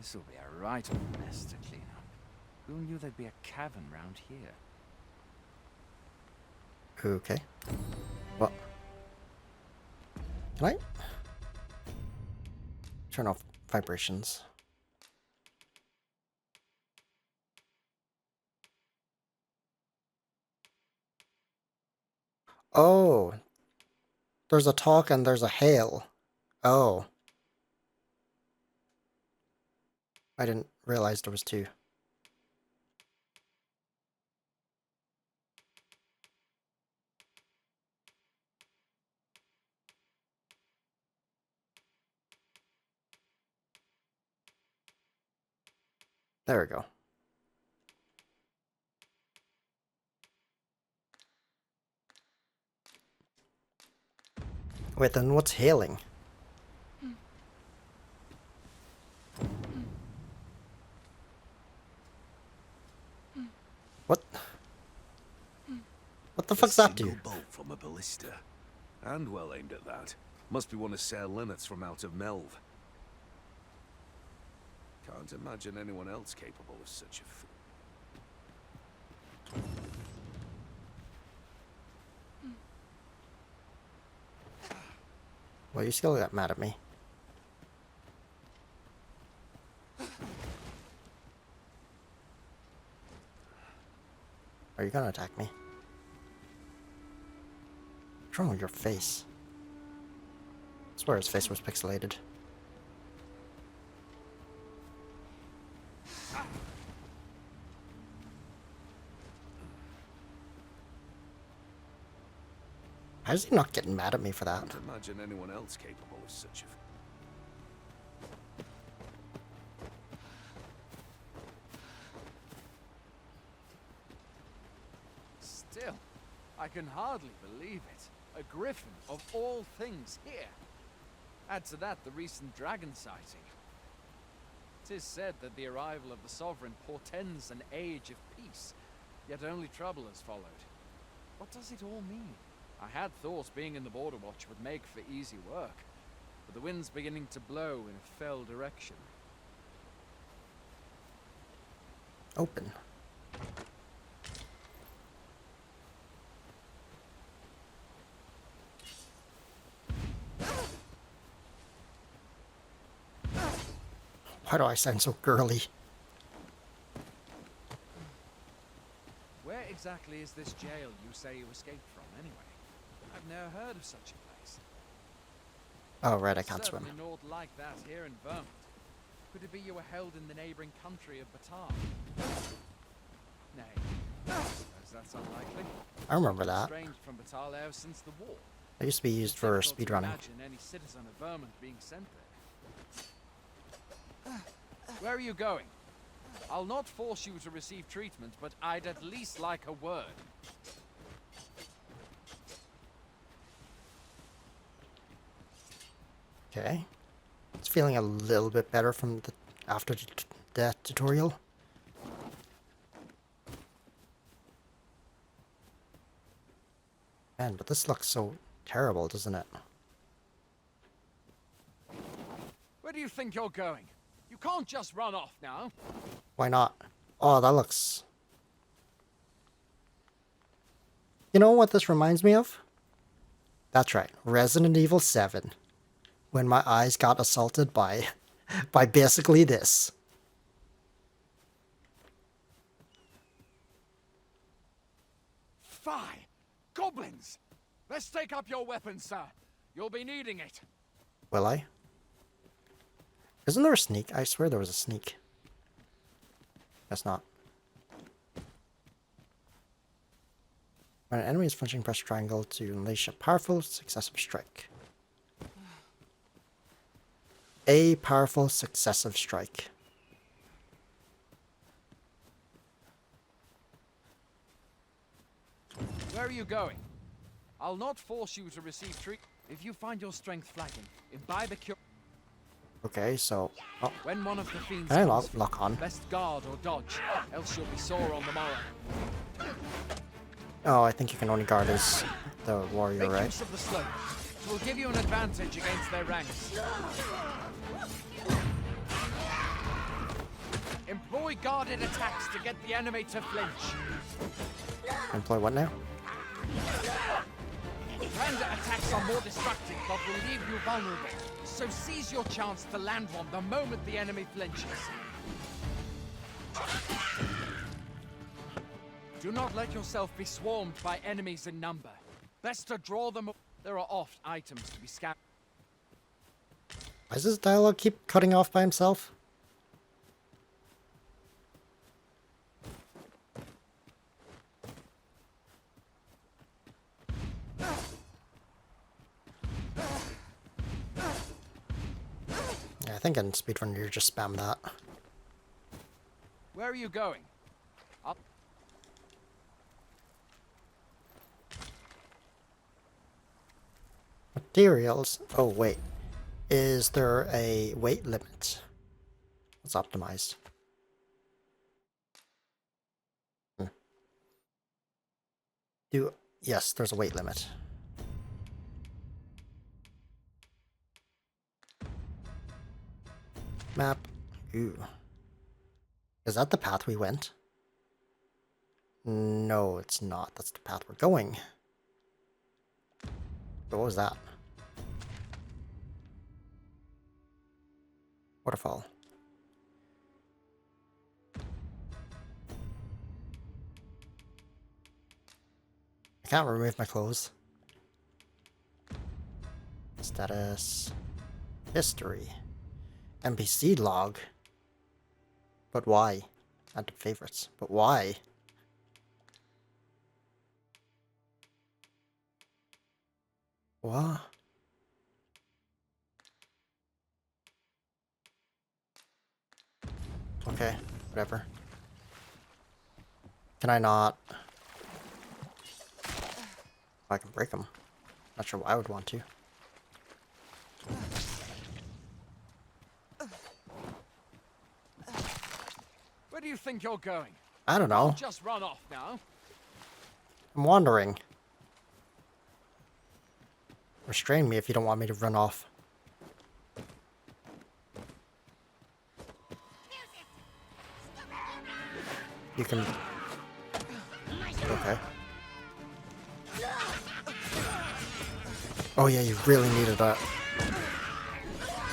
This'll be a right old mess to clean up. Who knew there'd be a cavern round here? Okay. Well, can I turn off vibrations? Oh, there's a talk and there's a hail. Oh. I didn't realize there was two. There we go. Wait, then what's hailing? What? What the fuck's that do? Single bolt from a ballista. And well aimed at that. Must be one of Sir Linnett's from out of Melv. Can't imagine anyone else capable of such a feat. Well, you still got mad at me. Are you gonna attack me? What's wrong with your face? I swear his face was pixelated. How is he not getting mad at me for that? Can't imagine anyone else capable of such a feat. Still, I can hardly believe it. A griffin of all things here. Add to that the recent dragon sighting. 'Tis said that the arrival of the sovereign portends an age of peace, yet only trouble has followed. What does it all mean? I had thought being in the Border Watch would make for easy work, but the wind's beginning to blow in a fell direction. Open. Why do I sound so girly? Where exactly is this jail you say you escaped from, anyway? I've never heard of such a place. Oh, right, I can't swim. Certainly naught like that here in Vermont. Could it be you were held in the neighboring country of Batar? Nay, I suppose that's unlikely. I remember that. Estranged from Batar since the war. It used to be used for Difficult to speedrunning. imagine any citizen of Vermont being sent there. Where are you going? I'll not force you to receive treatment, but I'd at least like a word. Okay. It's feeling a little bit better from the after the tutorial. Man, but this looks so terrible, doesn't it? Where do you think you're going? You can't just run off now. Why not? Oh, that looks... You know what this reminds me of? That's right, Resident Evil 7. When my eyes got assaulted by basically this. Fie! Goblins! Let's take up your weapons, sir. You'll be needing it. Will I? Isn't there a sneak? I swear there was a sneak. That's not. When an enemy is flinching, press triangle to unleash a powerful successive strike. A powerful successive strike. Where are you going? I'll not force you to receive treatment. If you find your strength flagging, imbibe a cure. Okay, so... Oh, When one of the fiends can I comes, lock on? best guard or dodge, else you'll be sore on the morrow. Oh, I think you can only guard as the warrior, Make right? use of the slope. It will give you an advantage against their ranks. Employ guarded attacks to get the enemy to flinch. Employ what now? Random attacks are more destructive but will leave you vulnerable. So seize your chance to land one the moment the enemy flinches. Do not let yourself be swarmed by enemies in number. Best to draw them. There are oft items to be scouted. Why does this dialogue keep cutting off by himself? Yeah, I think in speedrun you just spam that. Where are you going? Up. Materials. Oh, wait. Is there a weight limit? Let's optimize. Yes, there's a weight limit. Map. Ooh. Is that the path we went? No, it's not. That's the path we're going. What was that? Waterfall. I can't remove my clothes. Status. History. NPC log. But why? Add to favorites. But why? What? Okay, whatever. Can I not? I can break them. Not sure why I would want to. Where do you think you're going? I don't know. Don't just run off now. I'm wandering. Restrain me if you don't want me to run off. You can... Okay. Oh yeah, you really needed that.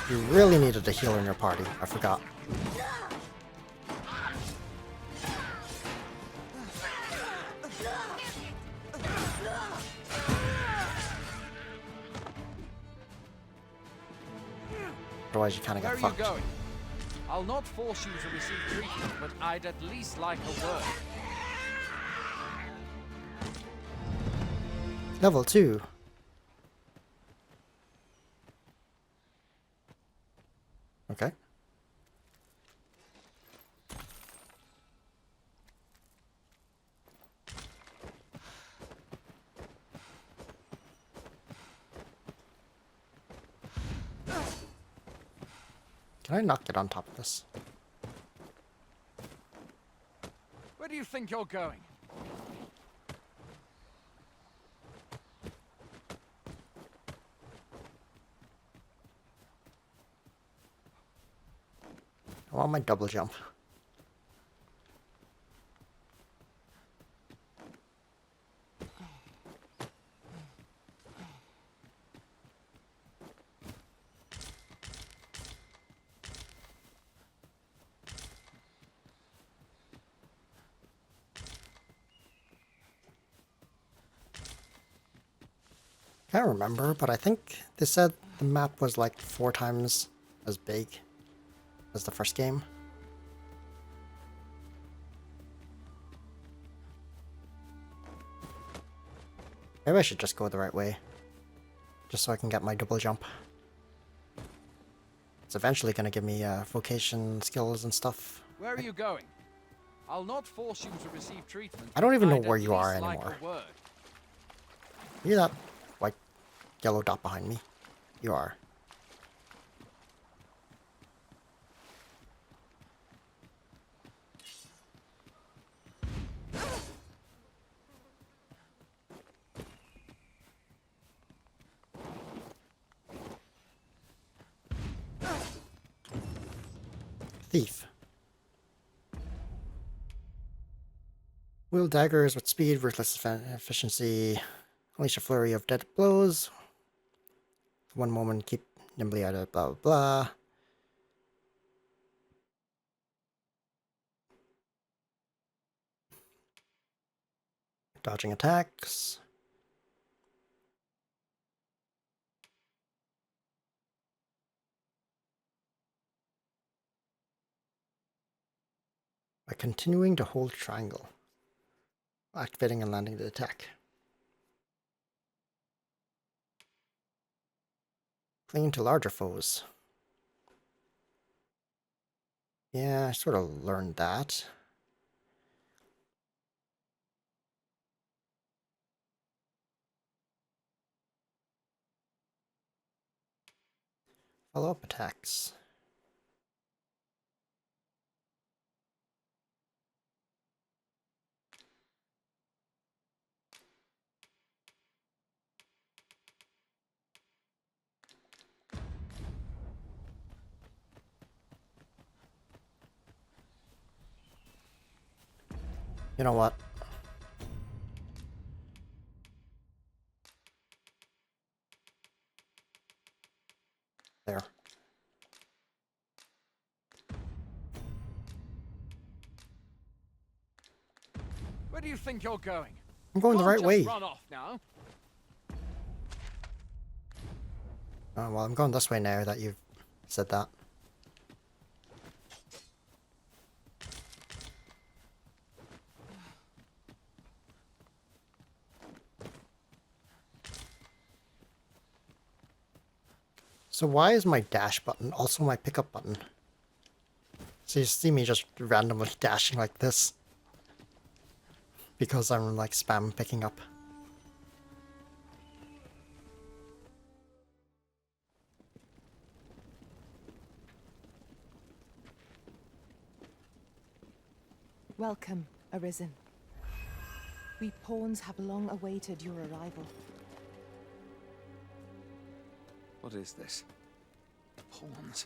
You really needed a healer in your party. I forgot. Otherwise you kind of Where get are you fucked. going? I'll not force you to receive treatment, but I'd at least like a word. Level 2. Okay. Can I not get on top of this? Where do you think you're going? I want my double jump. Can't remember, but I think they said the map was like 4 times as big as the first game. Maybe I should just go the right way. Just so I can get my double jump. It's eventually going to give me vocation skills and stuff. Where are you going? I'll not force you to receive treatment. I don't even know I'd where at you are least like anymore. a word. You hear that white yellow dot behind me? You are. Thief. Wield daggers with speed, ruthless efficiency. Unleash a flurry of dead blows. One moment, keep nimbly out of blah blah blah. Dodging attacks. By continuing to hold triangle. Activating and landing the attack. Clinging to larger foes. Yeah, I sort of learned that. Follow-up attacks. You know what? There. Where do you think you're going? I'm going the Can't right just way. run off now. Oh, well, I'm going this way now that you've said that. So why is my dash button also my pickup button? So you see me just randomly dashing like this. Because I'm like spam picking up. Welcome, Arisen. We pawns have long awaited your arrival. What is this? Pawns?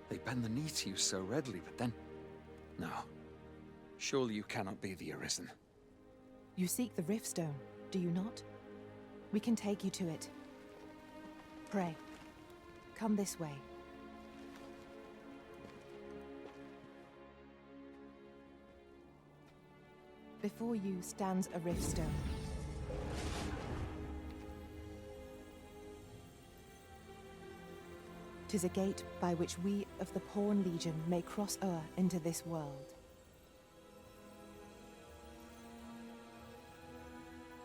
They bend the knee to you so readily, but then... No. Surely you cannot be the Arisen. You seek the Riftstone, do you not? We can take you to it. Pray. Come this way. Before you stands a Riftstone. Tis a gate by which we of the Pawn Legion may cross o'er into this world.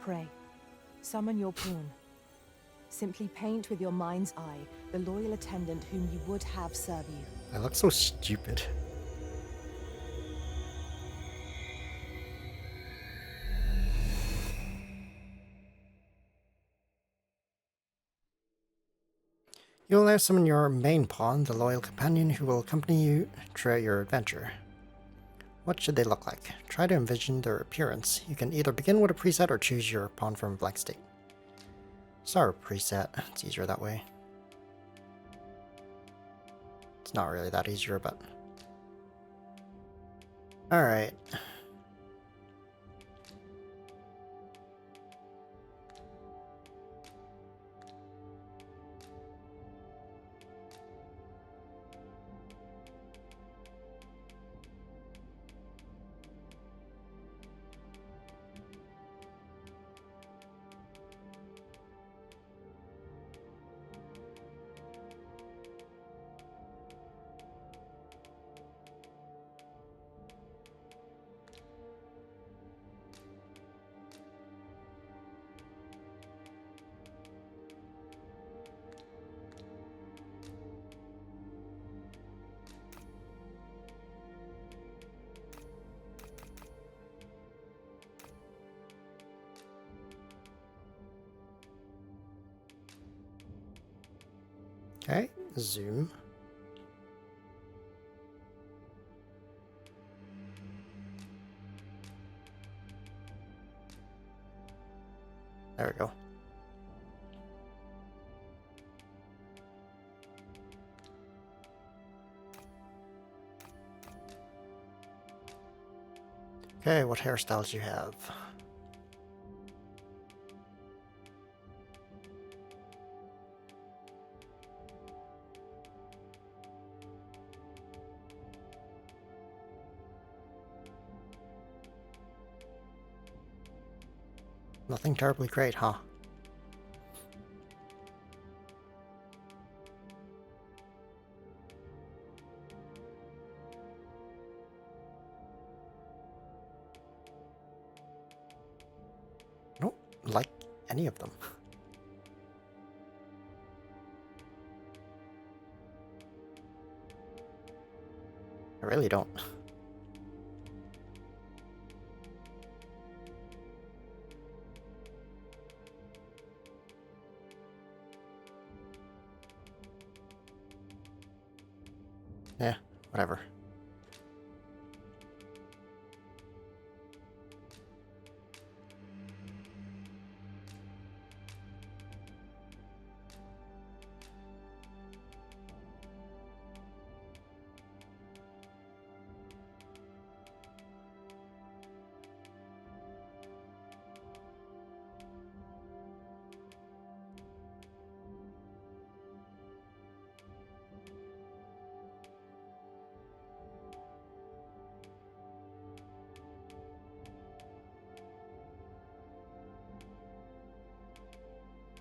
Pray, summon your pawn. Simply paint with your mind's eye the loyal attendant whom you would have serve you. I look so stupid. You will now summon your main pawn, the loyal companion who will accompany you throughout your adventure. What should they look like? Try to envision their appearance. You can either begin with a preset or choose your pawn from a blank state. Start with preset, it's easier that way. It's not really that easier, but... Alright. Okay, zoom. There we go. Okay, what hairstyles you have? Nothing terribly great, huh? I don't like any of them. I really don't. Yeah, whatever.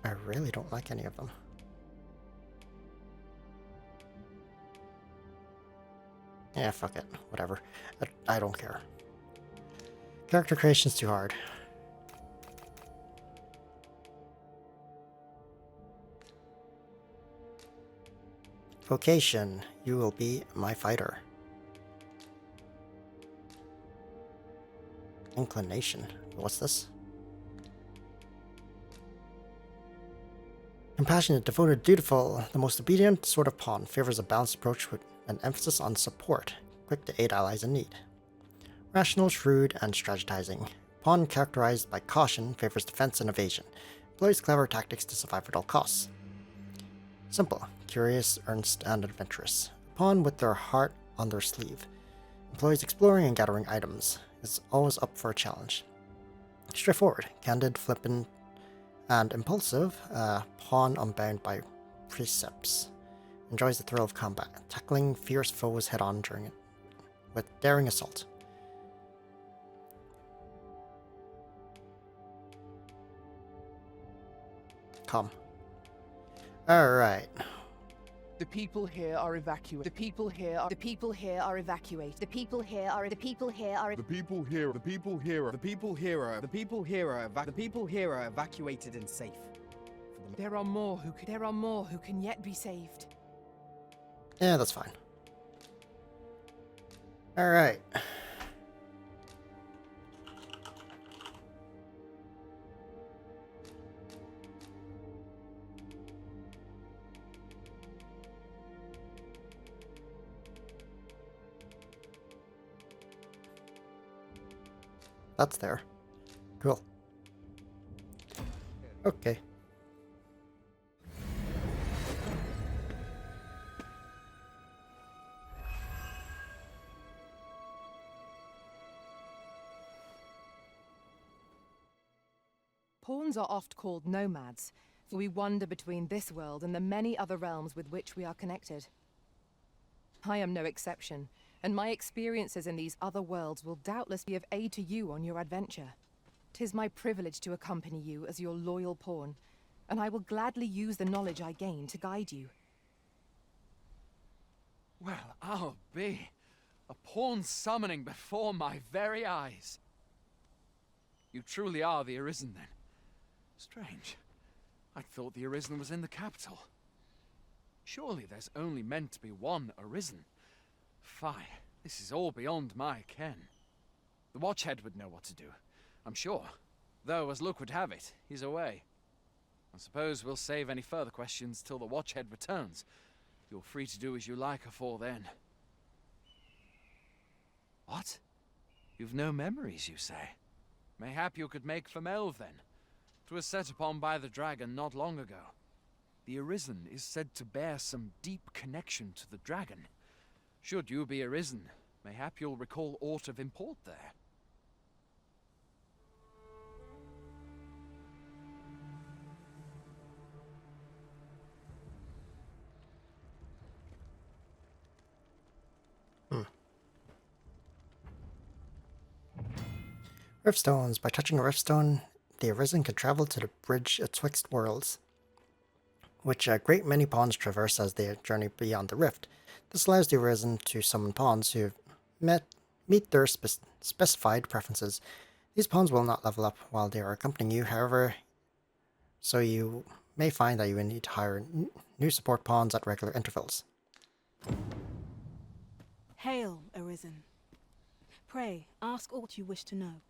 I really don't like any of them. Yeah, fuck it. Whatever. I don't care. Character creation's too hard. Vocation. You will be my fighter. Inclination. What's this? Compassionate, devoted, dutiful. The most obedient sort of pawn favors a balanced approach with an emphasis on support. Quick to aid allies in need. Rational, shrewd, and strategizing. Pawn characterized by caution favors defense and evasion. Employs clever tactics to survive at all costs. Simple, curious, earnest, and adventurous. Pawn with their heart on their sleeve. Employs exploring and gathering items. Is always up for a challenge. Straightforward, candid, flippant, and impulsive. Pawn unbound by precepts. Enjoys the thrill of combat, tackling fierce foes head-on during it with daring assault. Come. Alright. The people here are evacuated. The people here are. The people here are evacuated. The people here are. The people here are. The people here. The people here. The people here are. The people here are. The people here are evacuated and safe. There are more who can. There are more who can yet be saved. Yeah, that's fine. Alright. That's there. Cool. Okay. Pawns are oft called nomads, for we wander between this world and the many other realms with which we are connected. I am no exception, and my experiences in these other worlds will doubtless be of aid to you on your adventure. 'Tis my privilege to accompany you as your loyal pawn, and I will gladly use the knowledge I gain to guide you. Well, I'll be. A pawn summoning before my very eyes. You truly are the Arisen, then. Strange. I thought the Arisen was in the capital. Surely there's only meant to be one Arisen. Fie, this is all beyond my ken. The Watchhead would know what to do, I'm sure. Though, as luck would have it, he's away. I suppose we'll save any further questions till the Watchhead returns. You're free to do as you like afore then. What? You've no memories, you say? Mayhap you could make for Melve, then. 'Twas set upon by the dragon not long ago. The Arisen is said to bear some deep connection to the dragon. Should you be Arisen, mayhap you'll recall aught of import there. Riftstones. By touching a riftstone, the Arisen can travel to the bridge atwixt worlds, which a great many pawns traverse as they journey beyond the rift. This allows the Arisen to summon pawns who meet their specified preferences. These pawns will not level up while they are accompanying you, however, so you may find that you will need to hire new support pawns at regular intervals. Hail, Arisen. Pray, ask aught you wish to know.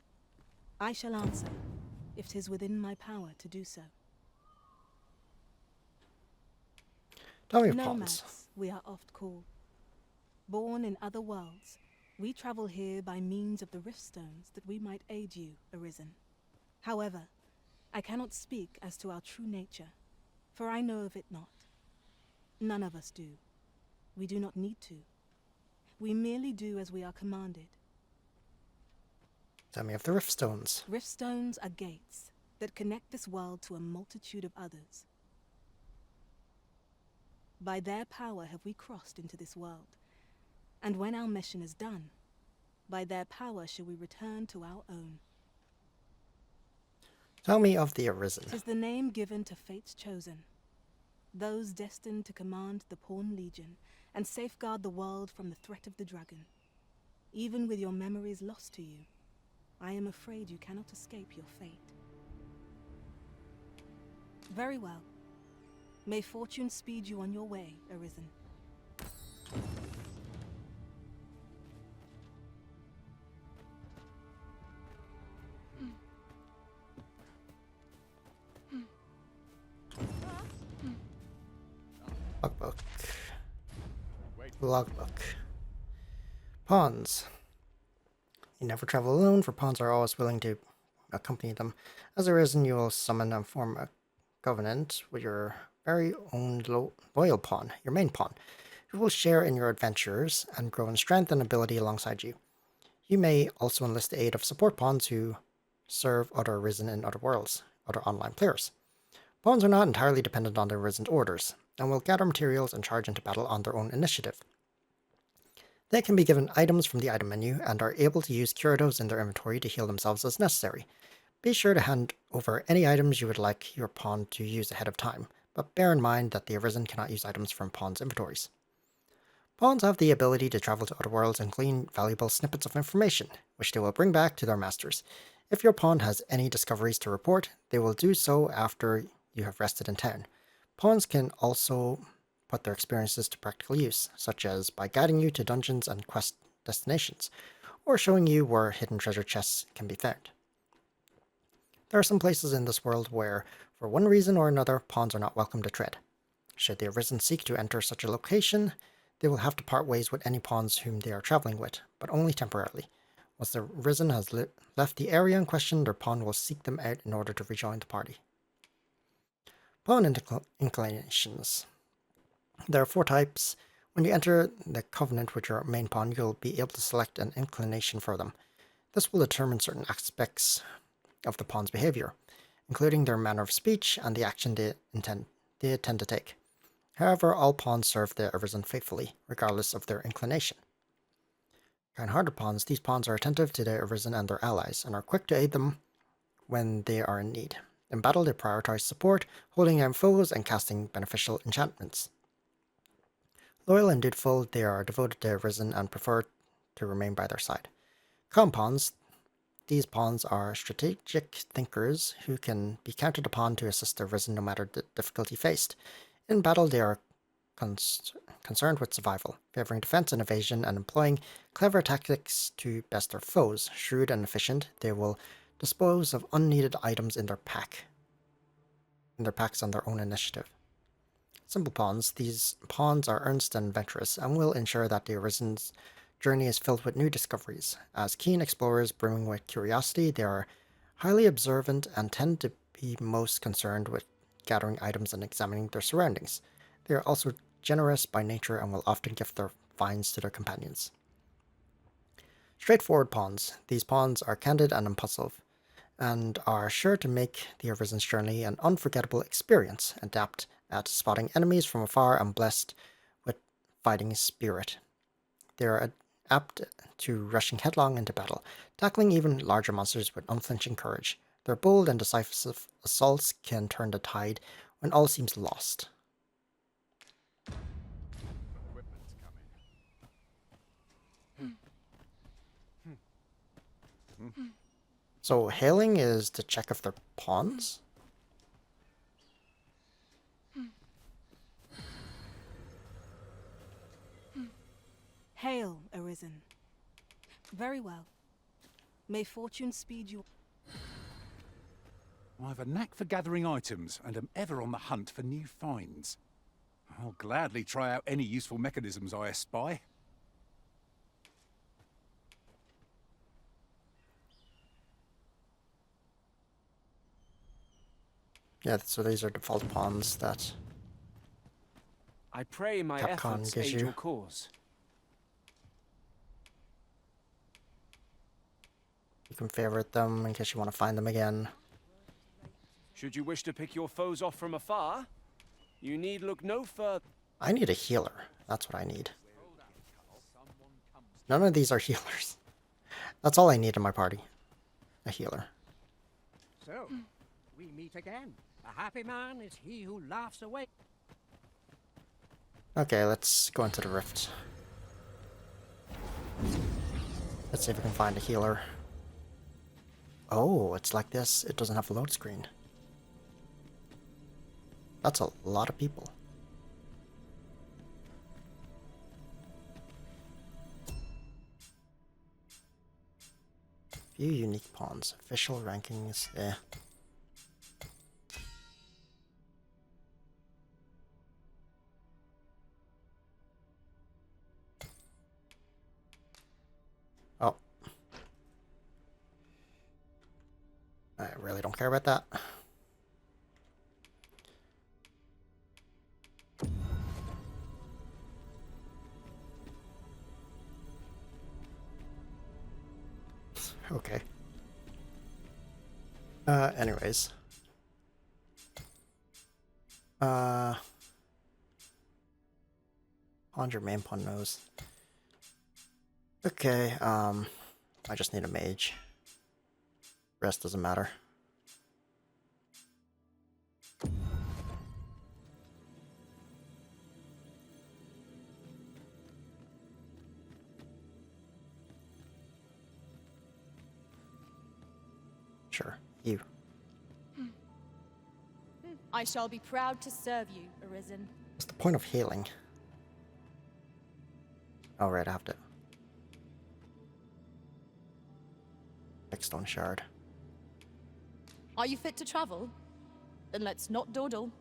I shall answer, if 'tis within my power to do so. Tell me of pawns. Nomads, we are oft called. Born in other worlds, we travel here by means of the riftstones that we might aid you, Arisen. However, I cannot speak as to our true nature, for I know of it not. None of us do. We do not need to. We merely do as we are commanded. Tell me of the riftstones. Riftstones are gates that connect this world to a multitude of others. By their power have we crossed into this world, and when our mission is done, by their power shall we return to our own. Tell me of the Arisen. 'Tis the name given to fate's chosen, those destined to command the Pawn Legion and safeguard the world from the threat of the dragon. Even with your memories lost to you, I am afraid you cannot escape your fate. Very well. May fortune speed you on your way, Arisen. Logbook. Logbook. Pawns. You never travel alone, for pawns are always willing to accompany them. As Arisen, you will summon and form a covenant with your very own loyal pawn, your main pawn, who will share in your adventures and grow in strength and ability alongside you. You may also enlist the aid of support pawns who serve other Arisen in other worlds, other online players. Pawns are not entirely dependent on the Arisen's orders, and will gather materials and charge into battle on their own initiative. They can be given items from the item menu and are able to use curatives in their inventory to heal themselves as necessary. Be sure to hand over any items you would like your pawn to use ahead of time, but bear in mind that the Arisen cannot use items from pawns' inventories. Pawns have the ability to travel to other worlds and glean valuable snippets of information, which they will bring back to their masters. If your pawn has any discoveries to report, they will do so after you have rested in town. Pawns can also put their experiences to practical use, such as by guiding you to dungeons and quest destinations, or showing you where hidden treasure chests can be found. There are some places in this world where, for one reason or another, pawns are not welcome to tread. Should the Arisen seek to enter such a location, they will have to part ways with any pawns whom they are traveling with, but only temporarily. Once the Arisen has left the area in question, their pawn will seek them out in order to rejoin the party. Pawn inclinations. There are 4 types. When you enter the covenant with your main pawn, you'll be able to select an inclination for them. This will determine certain aspects of the pawn's behavior, including their manner of speech and the action they intend to take. However, all pawns serve the Arisen faithfully, regardless of their inclination. Kind-hearted pawns. These pawns are attentive to the Arisen and their allies, and are quick to aid them when they are in need. In battle, they prioritize support, holding down foes, and casting beneficial enchantments. Loyal and dutiful, they are devoted to Arisen and prefer to remain by their side. Calm pawns. These pawns are strategic thinkers who can be counted upon to assist the Arisen no matter the difficulty faced. In battle, they are concerned with survival, favoring defense and evasion, and employing clever tactics to best their foes. Shrewd and efficient, they will dispose of unneeded items in their packs on their own initiative. Simple pawns. These pawns are earnest and adventurous, and will ensure that the Arisen's journey is filled with new discoveries. As keen explorers brimming with curiosity, they are highly observant and tend to be most concerned with gathering items and examining their surroundings. They are also generous by nature and will often gift their finds to their companions. Straightforward pawns. These pawns are candid and impulsive, and are sure to make the Arisen's journey an unforgettable experience, adept at spotting enemies from afar and blessed with fighting spirit. They are apt to rushing headlong into battle, tackling even larger monsters with unflinching courage. Their bold and decisive assaults can turn the tide when all seems lost. Equipment's coming. So hailing is to check if they're pawns? Hail, Arisen. Very well. May fortune speed you. I've a knack for gathering items and am ever on the hunt for new finds. I'll gladly try out any useful mechanisms I espy. Yeah, so these are default pawns that I pray my Capcom efforts gives aid you. your cause. you can favorite them in case you want to find them again. Should you wish to pick your foes off from afar, you need look no further. I need a healer. That's what I need. None of these are healers. That's all I need in my party. A healer. So, we meet again. A happy man is he who laughs away. Okay, let's go into the rift. Let's see if we can find a healer. Oh, it's like this. It doesn't have a load screen. That's a lot of people. Few unique pawns. Official rankings. Eh. Oh. I really don't care about that. Okay. Anyways. On your main pawn nose. Okay, I just need a mage. Rest doesn't matter. Sure, you. I shall be proud to serve you, Arisen. What's the point of healing? Oh, right, I have to. Stone shard. Are you fit to travel? Then let's not dawdle.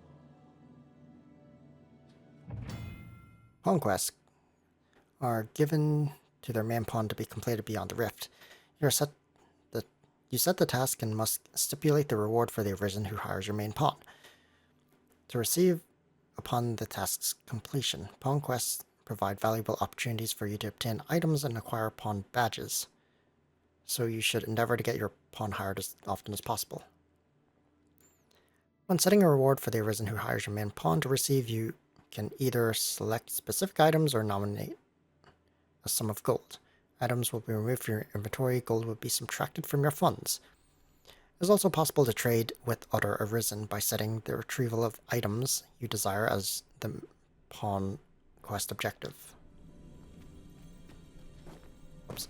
Pawn quests are given to their main pawn to be completed beyond the rift. You set the task and must stipulate the reward for the Arisen who hires your main pawn. To receive upon the task's completion, pawn quests provide valuable opportunities for you to obtain items and acquire pawn badges. So you should endeavor to get your pawn hired as often as possible. When setting a reward for the Arisen who hires your main pawn to receive, you can either select specific items or nominate a sum of gold. Items will be removed from your inventory, gold will be subtracted from your funds. It is also possible to trade with other Arisen by setting the retrieval of items you desire as the pawn quest objective. Oops.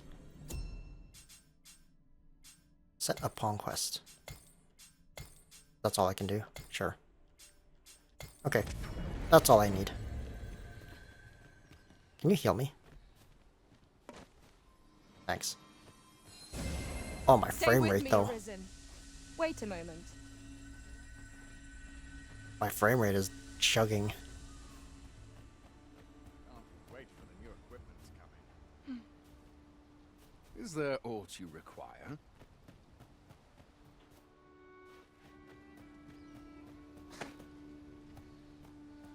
Set a pawn quest. That's all I can do? Sure. Okay. That's all I need. Can you heal me? Thanks. Oh, my frame rate though. Arisen. Wait a moment. My frame rate is chugging. Can't wait for the new equipment's coming. Is there aught you require?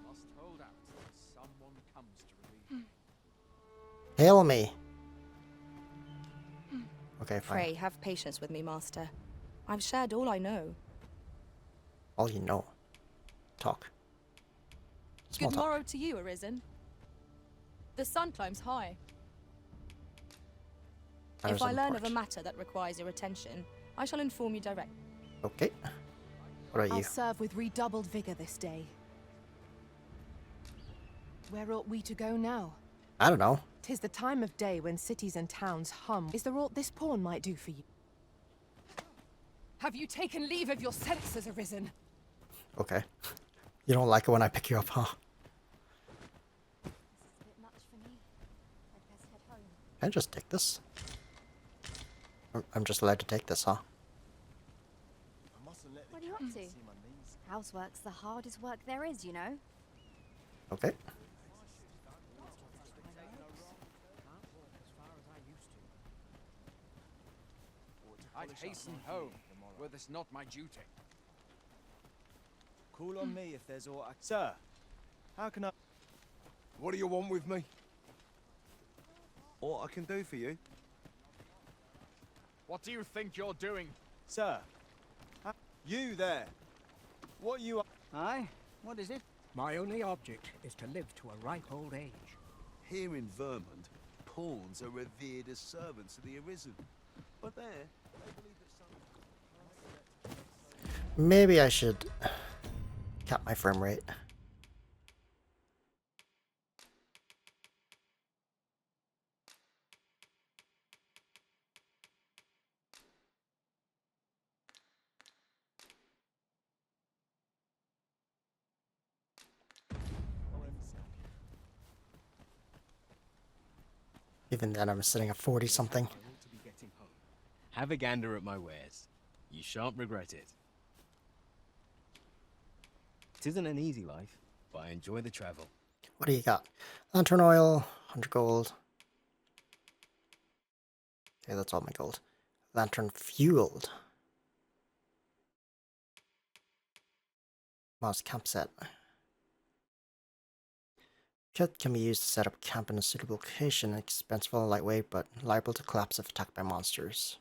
Must hold out till someone comes to relieve me. Hail me! Okay, fine. Pray, have patience with me, Master. I've shared all I know. All you know. Talk. Small Good talk. morrow to you, Arisen. The sun climbs high. That If is I learn of a important. matter that requires your attention, I shall inform you directly. Okay. What are I'll you? serve with redoubled vigor this day. Where ought we to go now? I don't know. 'Tis the time of day when cities and towns hum. Is there aught this pawn might do for you? Have you taken leave of your senses, Arisen? Okay. You don't like it when I pick you up, huh? Can I just take this? I'm just allowed to take this, huh? What are you up to? Housework's the hardest work there is, you know. Okay. I'd hasten home, were this not my duty. Call on me if there's aught I... Sir, how can I... What do you want with me? Aught I can do for you? What do you think you're doing? Sir, you there. What you... Aye? What is it? My only object is to live to a ripe old age. Here in Vermont, pawns are revered as servants of the Arisen. But there, they believe that some... Maybe I should cap my frame rate. Even then, I'm sitting at 40 something. Have a gander at my wares. You shan't regret it. Tisn't an easy life, but I enjoy the travel. What do you got? Lantern oil, 100 gold. Okay, that's all my gold. Lantern fueled. Mouse camp set. Kit can be used to set up camp in a suitable location, expensive and lightweight, but liable to collapse if attacked by monsters.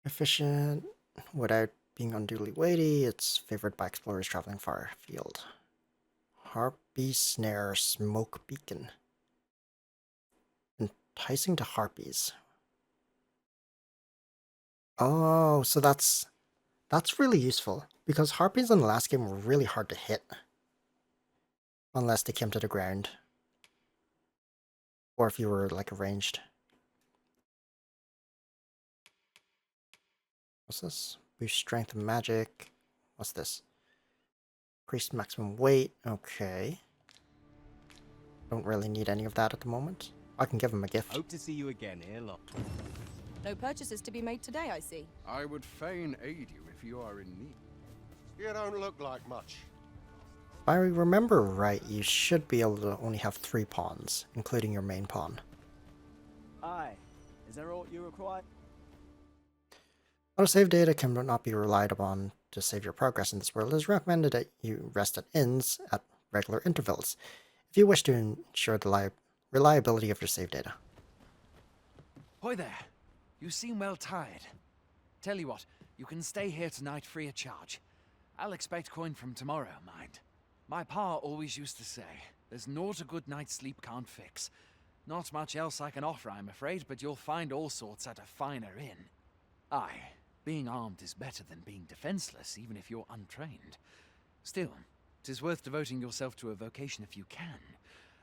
Efficient, without being unduly weighty, it's favored by explorers traveling far afield. Harpy snare smoke beacon. Enticing to harpies. Oh, so that's really useful, because harpies in the last game were really hard to hit. Unless they came to the ground. Or if you were, like, ranged. What's this? Boost strength and magic. What's this? Increased maximum weight. Okay. Don't really need any of that at the moment. I can give him a gift. Hope to see you again ere long. No purchases to be made today, I see. I would fain aid you if you are in need. You don't look like much. If I remember right, you should be able to only have 3 pawns, including your main pawn. Aye. Is there aught you require? Autosave data cannot be relied upon to save your progress in this world. It is recommended that you rest at inns at regular intervals, if you wish to ensure the reliability of your save data. Hoy there. You seem well tired. Tell you what, you can stay here tonight free of charge. I'll expect coin from tomorrow, mind. My pa always used to say, there's naught a good night's sleep can't fix. Not much else I can offer, I'm afraid, but you'll find all sorts at a finer inn. Aye, being armed is better than being defenseless, even if you're untrained. Still, 'tis worth devoting yourself to a vocation if you can.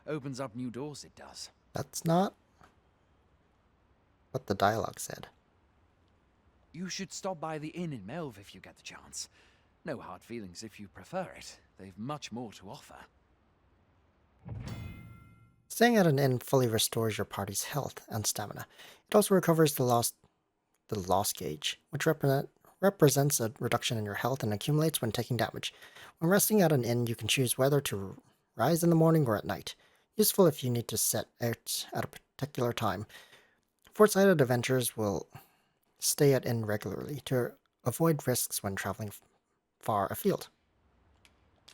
Opens up new doors, it does. That's not what the dialogue said. You should stop by the inn in Melve if you get the chance. No hard feelings if you prefer it. They've much more to offer. Staying at an inn fully restores your party's health and stamina. It also recovers the loss gauge, which represents a reduction in your health and accumulates when taking damage. When resting at an inn, you can choose whether to rise in the morning or at night. Useful if you need to set out at a particular time. Foresighted adventurers will stay at inn regularly to avoid risks when traveling far afield.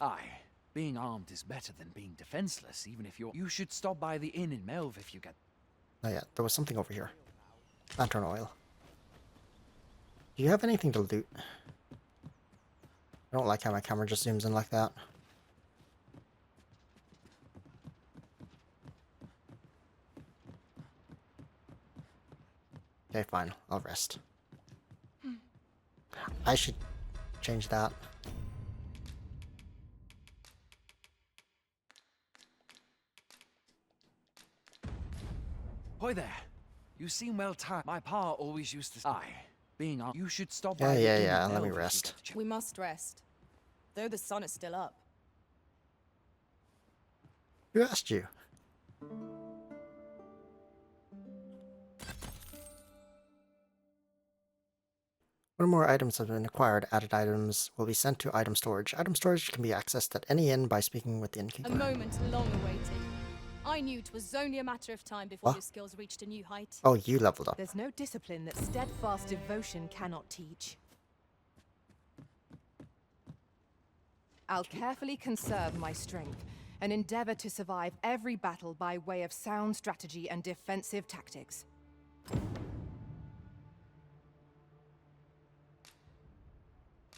Aye, being armed is better than being defenseless, even if you're... You should stop by the inn in Melve if you get... Oh yeah, there was something over here. Lantern oil. Do you have anything to loot? I don't like how my camera just zooms in like that. Okay, fine. I'll rest. I should change that. Hoy there. You seem well tired. My pa always used to say, being on, you should stop Yeah, by yeah, the inn yeah. and Let me delve if you rest. get the chance. We must rest. Though the sun is still up. Who asked you? When more items have been acquired, added items will be sent to item storage. Item storage can be accessed at any inn by speaking with the innkeeper. A moment long awaited. I knew 'twas only a matter of time before What? your skills reached a new height. Oh, you leveled up. There's no discipline that steadfast devotion cannot teach. I'll carefully conserve my strength and endeavor to survive every battle by way of sound strategy and defensive tactics.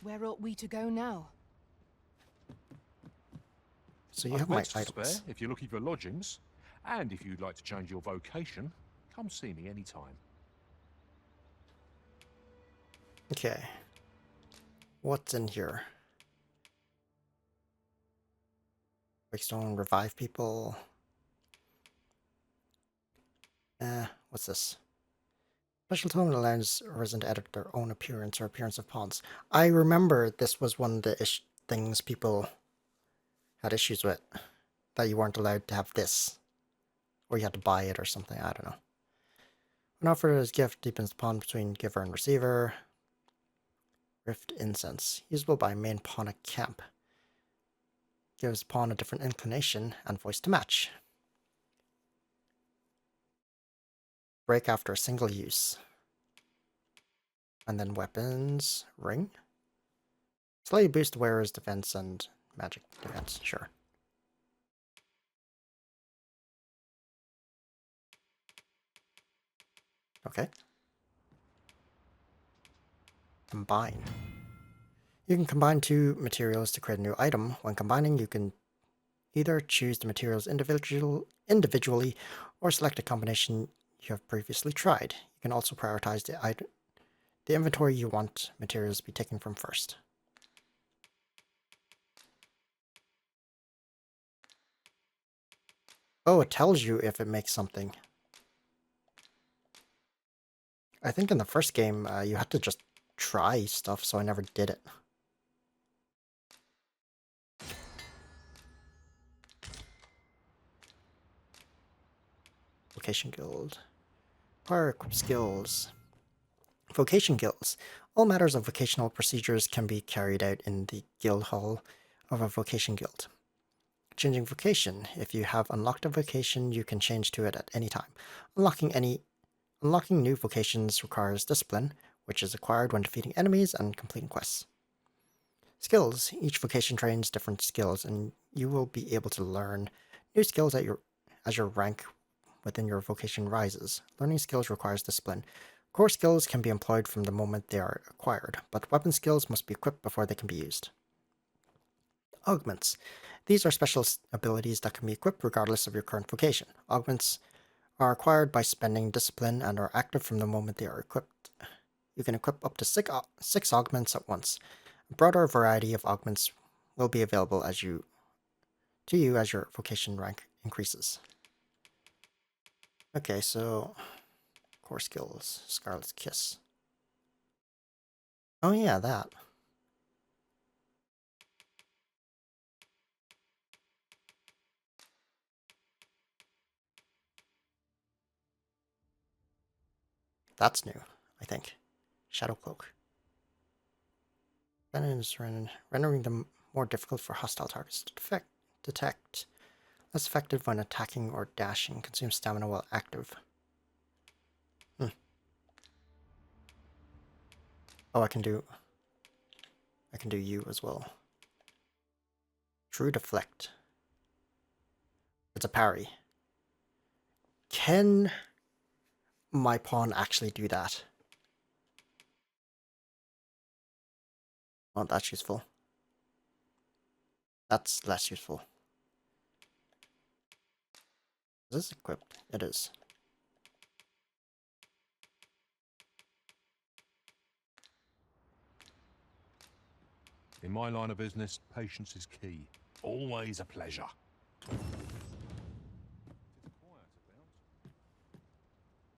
Where ought we to go now? So you I've have my beds to items. spare if you're looking for lodgings. And if you'd like to change your vocation, come see me anytime. Okay. What's in here? Breakstone, revive people. What's this? Special tome allows Arisen to edit their own appearance or appearance of pawns. I remember this was one of the things people had issues with. That you weren't allowed to have this. Or you had to buy it or something, I don't know. When offered as gift, deepens the bond between giver and receiver. Rift Incense. Usable by main pawn at camp. Gives pawn a different inclination and voice to match. Break after a single use. And then weapons. Ring. Slightly boost the wearer's defense and magic defense. Sure. Okay. Combine. You can combine two materials to create a new item. When combining, you can either choose the materials individually or select a combination you have previously tried. You can also prioritize the inventory you want materials to be taken from first. Oh, it tells you if it makes something. I think in the first game, you had to just try stuff, so I never did it. Vocation Guild. Acquire equip skills. Vocation Guilds. All matters of vocational procedures can be carried out in the guild hall of a vocation guild. Changing vocation. If you have unlocked a vocation, you can change to it at any time. Unlocking new vocations requires discipline, which is acquired when defeating enemies and completing quests. Skills. Each vocation trains different skills, and you will be able to learn new skills as your rank within your vocation rises. Learning skills requires discipline. Core skills can be employed from the moment they are acquired, but weapon skills must be equipped before they can be used. Augments. These are special abilities that can be equipped regardless of your current vocation. Augments are acquired by spending discipline and are active from the moment they are equipped. You can equip up to six augments at once. A broader variety of augments will be available to you as your vocation rank increases. Okay, so core skills, Scarlet's Kiss. Oh yeah, that. That's new, I think. Shadow Cloak. Then it is rendering them more difficult for hostile targets to detect. Less effective when attacking or dashing. Consumes stamina while active. Oh, I can do you as well. True Deflect. It's a parry. Can my pawn actually do that? Oh, that's useful. That's less useful. Is this equipped? It is. In my line of business, patience is key. Always a pleasure.